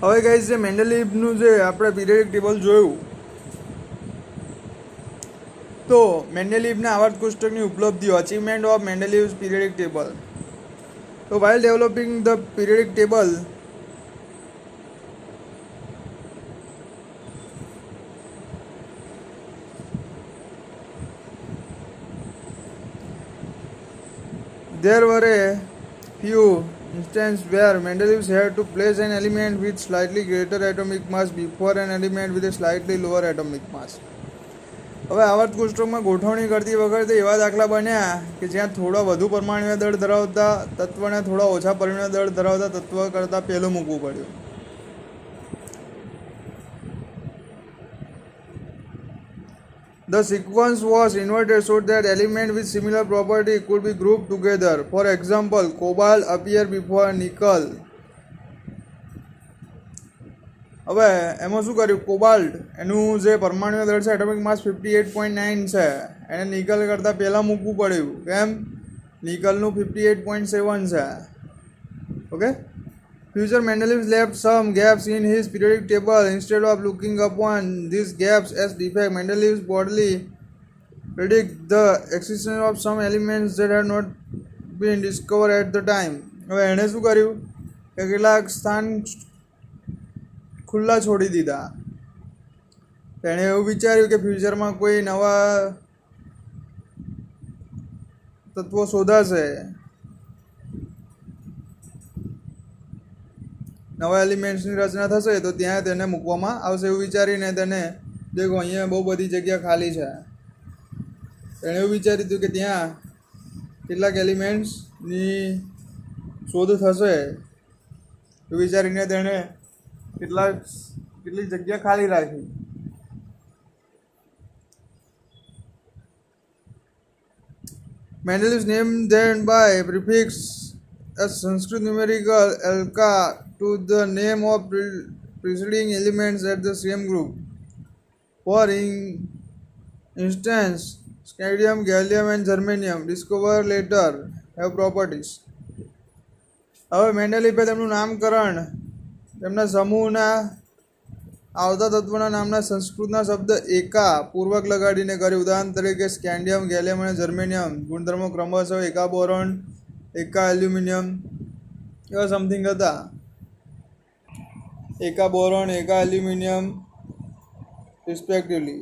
હવે ગાઈસ જે મેન્ડેલિવનું જે આપણે પીરિયડિક ટેબલ જોયું તો મેન્ડેલિવના આવર્ત કોષ્ટકની ઉપલબ્ધિઓ achievement of Mendeleev's periodic table. તો while developing the periodic table there were a few instances where Mendeleev had to place an element with slightly greater atomic mass before an element with a slightly lower atomic mass. હવે આવર્ત કોષ્ટકમાં ગોઠવણી કરતી વખતે એવા દાખલા બન્યા કે જ્યાં થોડા વધુ પરમાણ્વીય દળ ધરાવતા તત્વને થોડા ઓછા પરમાણ્વીય દળ ધરાવતા તત્વ કરતાં પહેલું મૂકવું પડ્યું. The sequence was inverted so that elements with similar property could be grouped together. For example, cobalt appeared before nickel. હવે એમાં શું કર્યું, કોબાલ્ટ એનું જે પરમાણુ દળ છે એટોમિક માસ 58.9 છે, એને નિકલ કરતાં પહેલાં મૂકવું પડ્યું. કેમ? નિકલનું 58.7 છે. Okay. Future Mendeleev left some gaps in his periodic table. Instead of looking upon these gaps as defects, Mendeleev boldly predict the existence of some elements that had not been discovered at the time. હવે એણે શું કર્યું કે કેટલાક સ્થાન ખુલ્લા છોડી દીધા. એણે એવું વિચાર્યું કે ફ્યુચરમાં કોઈ નવા તત્વો શોધાશે, નવા એલિમેન્ટ્સની રચના થશે તો ત્યાં તેને મૂકવામાં આવશે એવું વિચારીને તેને દેખો અહીંયા બહુ બધી જગ્યા ખાલી છે. એણે એવું વિચાર્યું હતું કે ત્યાં કેટલાક એલિમેન્ટ્સની શોધ થશે એવું વિચારીને તેણે કેટલી જગ્યા ખાલી રાખી. Mendeleev named them by prefix as Sanskrit numerical alka to the name of preceding elements at the same group. For instance, scandium, gallium and germanium discovered later have properties. હવે મેન્ડેલિવે તેમનું નામકરણ તેમના સમૂહના આવતા તત્વના નામના સંસ્કૃતના શબ્દ એકા પૂર્વક લગાડીને કર્યું. ઉદાહરણ તરીકે સ્કેન્ડિયમ, ગેલિયમ અને જર્મેનિયમ ગુણધર્મો ક્રમશઃ એકા બોરોન, એકા એલ્યુમિનિયમ એવા સમથિંગ હતા. એકા બોરોન, એકા aluminium respectively.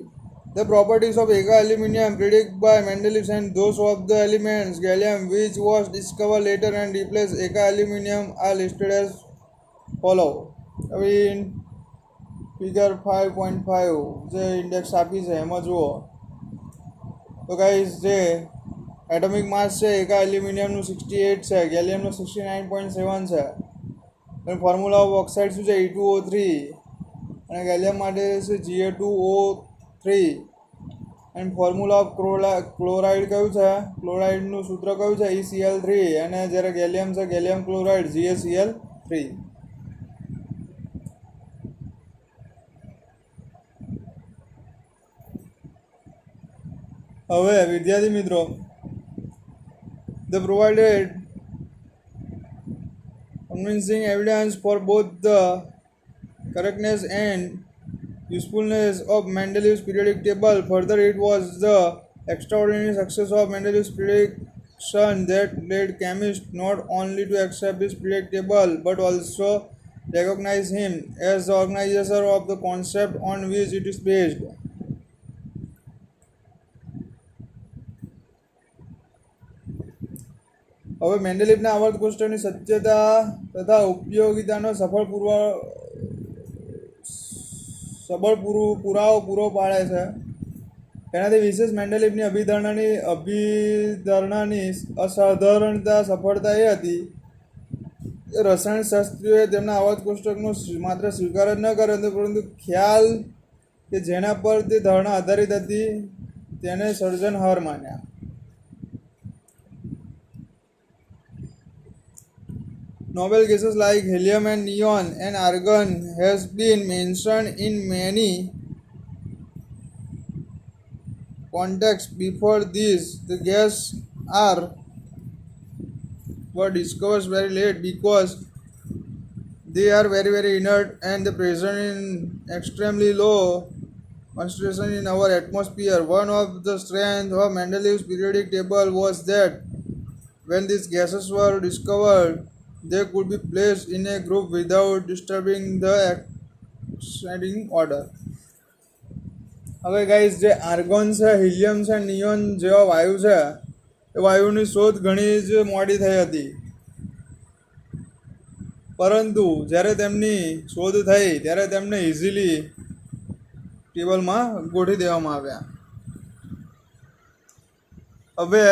The properties of eka aluminum predicted by Mendeleev and those of the elements gallium, which was discovered later and replaced eka aluminum, are listed as follow. હવે figure 5.5 જે index આપી છે એમાં જુઓ તો guys જે atomic માસ છે એકા એલ્યુમિનિયમનું 68 છે, ગેલિયમનું 69.7 છે, અને ફોર્મ્યુલા ઓફ ઓક્સાઇડ શું છે E2O3, અને ગેલિયમ માટે છે Ga2O3, અને ફોર્મ્યુલા ઓફ ક્લોરાઇડ કયું છે, ક્લોરાઇડનું સૂત્ર કયું છે ECl3, અને જ્યારે ગેલિયમ છે ગેલિયમ ક્લોરાઇડ GaCl3. હવે વિદ્યાર્થી મિત્રો, they provided convincing evidence for both the correctness and usefulness of Mendeleev's periodic table. Further, it was the extraordinary success of Mendeleev's prediction that led chemists not only to accept his periodic table but also recognize him as the organizer of the concept on which it is based. હવે મેન્ડેલિવના આવર્ત કોષ્ટકની સત્યતા તથા ઉપયોગિતાનો સબળ પુરાવો પૂરો પાડે છે. એનાથી વિશેષ મેન્ડેલિવની અભિધારણાની અસાધારણતા સફળતા એ હતી કે રસાયણશાસ્ત્રીઓએ તેમના આવર્ત કોષ્ટકનો માત્ર સ્વીકાર જ ન કર્યો પરંતુ ખ્યાલ કે જેના પર તે ધારણા આધારિત હતી તેને સર્જનહાર માન્યા. Noble gases like helium and neon and argon has been mentioned in many contexts before this. The gases were discovered very late because They are very inert and they present in extremely low concentration in our atmosphere. One of the strengths of Mendeleev's periodic table was that when these gases were discovered, they could be placed in a group without disturbing the ascending order. હવે guys જે argon છે, helium છે, neon જેવા વાયુ છે, એ વાયુની શોધ ઘણી જ મોડી થઈ હતી, પરંતુ જ્યારે તેમની શોધ થઈ ત્યારે તેમને ઇઝીલી ટેબલમાં ગોઠવી દેવામાં આવ્યા. હવે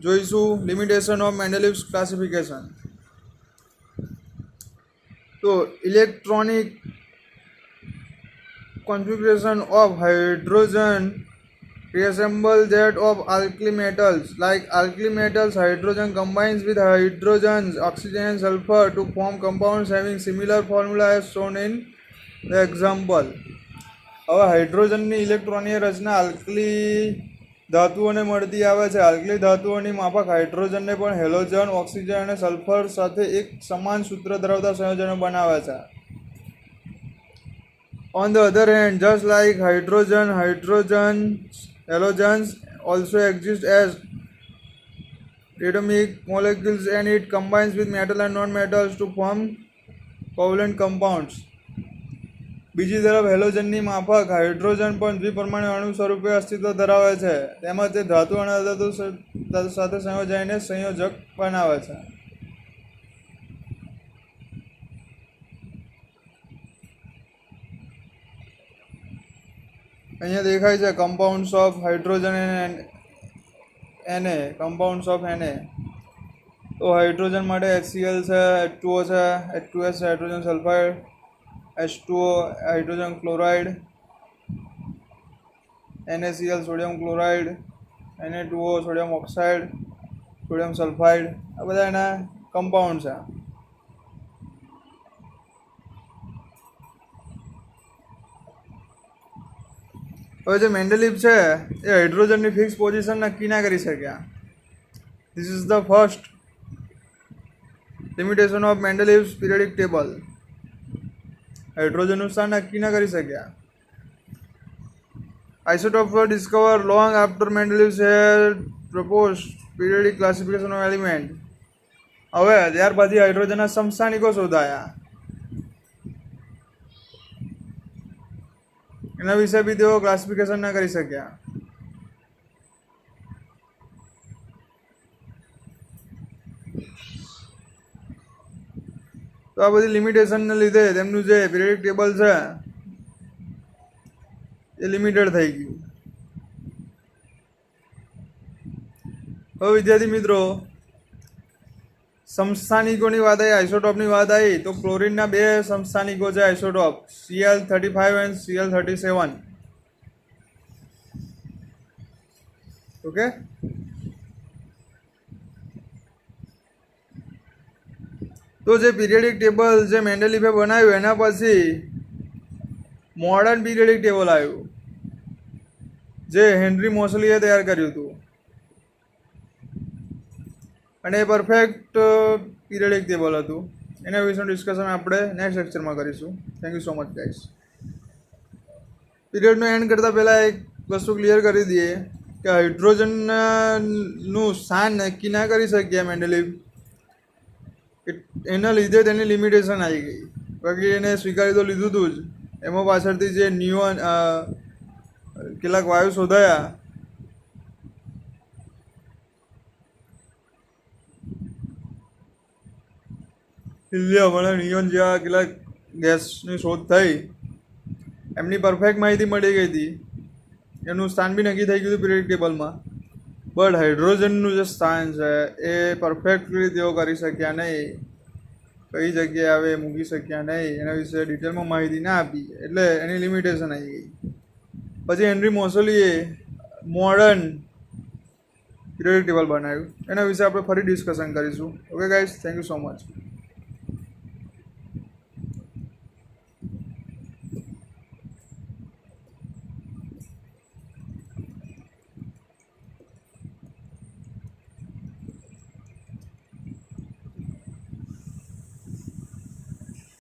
જોઈશું લિમિટેશન ઓફ મેન્ડેલિવ્સ ક્લાસિફિકેશન. તો electronic configuration of hydrogen resemble that of alkali metals. Like alkali metals, hydrogen combines with hydrogens, oxygen and sulfur to form compounds having similar formula as shown in the example. હવે હાઇડ્રોજનની ઇલેક્ટ્રોનીય રચના alkali ધાતુઓને મળતી આવે છે. Alkali ધાતુઓની માફક હાઇડ્રોજનને પણ halogen, oxygen અને sulphur સાથે એક સમાન સૂત્ર ધરાવતા સંયોજનો બનાવે છે. On the other hand, just like hydrogen, halogens also exist as atomic molecules and it combines with metal and non-metals to form covalent compounds. બીજી તરફ હેલોજનની માફક હાઇડ્રોજન પણ દ્વિપરમાણુ અણુ સ્વરૂપે અસ્તિત્વ ધરાવે છે. તેમજ તે ધાતુ અને અધાતુ સાથે સંયોજાઈને સંયોજક બનાવે છે. અહીંયા દેખાય છે compounds of hydrogen and Na. Compounds of Na. તો હાઇડ્રોજન માટે HCl છે, H2O છે, H2S છે, hydrogen sulphide, H2O hydrogen chloride, NaCl sodium chloride, Na2O sodium oxide, sodium sulphide, આ બધા એના કમ્પાઉન્ડ છે. હવે જે મેન્ડેલિવ છે એ હાઇડ્રોજનની ફિક્સ પોઝિશન નક્કી ના કરી શક્યા. This is the first limitation of Mendeleev's periodic table. હાઇડ્રોજનનું સ્થાન નક્કી ના કરી શક્યા. Isotope were discovered long after Mendeleev had proposed periodic classification of element. હવે ત્યાર પછી હાઇડ્રોજનના સમસ્થાનિકો શોધાયા. એના વિશે બી તેઓ ક્લાસિફિકેશન ના કરી શક્યા. તો આ બધી લિમિટેશનને લીધે તેમનું જે પીરિયડિક ટેબલ છે એ લિમિટેડ થઈ ગયું. હવે વિદ્યાર્થી મિત્રો, સમસ્થાનિકોની વાત આવી, આઇસોટોપની વાત આવી, તો ક્લોરીનના બે સમસ્થાનિકો છે isotope, Cl35 and Cl37. Okay, તો જે પીરિયડિક ટેબલ જે મેન્ડેલિફે બનાવ્યું એના પછી મોડર્ન પીરિયડિક ટેબલ આવ્યું જે હેનરી મોસલીએ તૈયાર કર્યું હતું, અને એ પરફેક્ટ પીરિયડિક ટેબલ હતું. એના વિશેનું ડિસ્કશન આપણે નેક્સ્ટ લેક્ચરમાં કરીશું. Thank you so much guys. પીરિયડનો એન્ડ કરતાં પહેલાં એક વસ્તુ ક્લિયર કરી દઈએ કે હાઇડ્રોજનનું સ્થાન નક્કી ના કરી શકીએ મેન્ડેલિવ, એના લીધે તેની લિમિટેશન આવી ગઈ. બાકી એને સ્વીકારી તો લીધું હતું જ. એમાં પાછળથી જે નિયોન કેટલાક વાયુ શોધાયા, હિલિયમ અને નિયોન જેવા કેટલાક ગેસની શોધ થઈ, એમની પરફેક્ટ માહિતી મળી ગઈ હતી, એનું સ્થાન બી નક્કી થઈ ગયું હતું પીરિયડિક ટેબલમાં. બટ હાઇડ્રોજનનું જે સ્થાન છે એ પરફેક્ટલી તેઓ કરી શક્યા નહીં, કઈ જગ્યાએ આવે મૂકી શક્યા નહીં, એના વિશે ડિટેલમાં માહિતી ના આપી, એટલે એની લિમિટેશન આવી ગઈ. પછી હેનરી મોસલીએ મોડર્ન પીરિયડિક ટેબલ બનાવ્યું. એના વિશે આપણે ફરી ડિસ્કશન કરીશું. Okay guys, thank you so much.